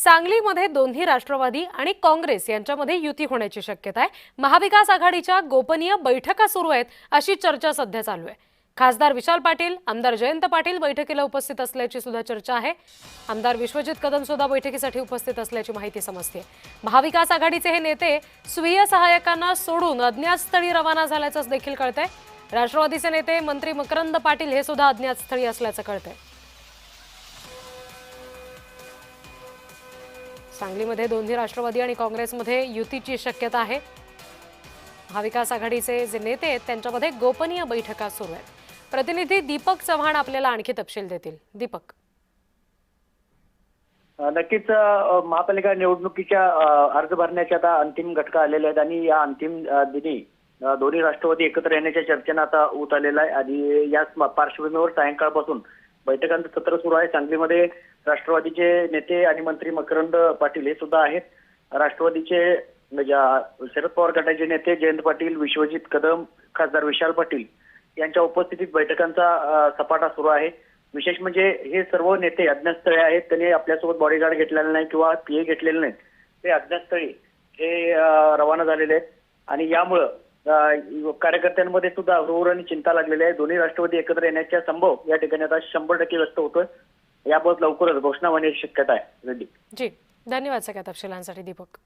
सांगलीमध्ये दोन्ही राष्ट्रवादी आणि काँग्रेस यांच्यामध्ये युती होण्याची शक्यता आहे। महाविकास आघाडीच्या गोपनीय बैठका सुरू आहेत अशी चर्चा सध्या चालू आहे। खासदार विशाल पाटील, आमदार जयंत पाटील बैठकीला उपस्थित असल्याची सुद्धा चर्चा आहे। आमदार विश्वजित कदम सुद्धा बैठकीसाठी उपस्थित असल्याची माहिती समजते। महाविकास आघाडीचे हे नेते स्वीय सहायकांना सोडून अज्ञात स्थळी रवाना झाल्याचं देखील कळतंय। राष्ट्रवादीचे नेते मंत्री मकरंद पाटील हे सुद्धा अज्ञात स्थळी असल्याचं कळतंय। सांगलीमध्ये दोन्ही राष्ट्रवादी आणि काँग्रेसमध्ये युतीची शक्यता आहे। महाविकास आघाडीचे जे नेते आहेत त्यांच्यामध्ये गोपनीय बैठका सुरू आहेत। प्रतिनिधी दीपक चव्हाण आपल्याला आणखी तपशील देतील। दीपक, नक्कीच महापालिका निवडणुकीच्या अर्ज भरण्याच्या आता अंतिम घटका आलेल्या आहेत आणि या अंतिम दिनी दोन्ही राष्ट्रवादी एकत्र येण्याच्या चर्चेनं आता ऊत आलेला आहे आणि याच पार्श्वभूमीवर सायंकाळपासून बैठकांचं सत्र सुरू आहे। सांगलीमध्ये राष्ट्रवादीचे नेते आणि मंत्री मकरंद पाटील हे सुद्धा आहेत। राष्ट्रवादीचे शरद पवार गटाचे नेते जयंत पाटील, विश्वजित कदम, खासदार विशाल पाटील यांच्या उपस्थितीत बैठकांचा सपाटा सुरू आहे। विशेष म्हणजे हे सर्व नेते अज्ञातस्थळी आहेत। त्यांनी आपल्यासोबत बॉडीगार्ड घेतलेले नाही किंवा पीए घेतलेले नाहीत। ते अज्ञातस्थळी हे रवाना झालेले आहेत आणि यामुळं कार्यकर्त्यांमध्ये सुद्धा हुरहुर आणि चिंता लागलेली आहे। दोन्ही राष्ट्रवादी एकत्र येण्याचा संभव या ठिकाणी आता 100% व्यक्त होतोय। याबाबत लवकरच घोषणा होण्याची शक्यता आहे। जी, धन्यवाद सगळ्या तपशिलांसाठी दीपक।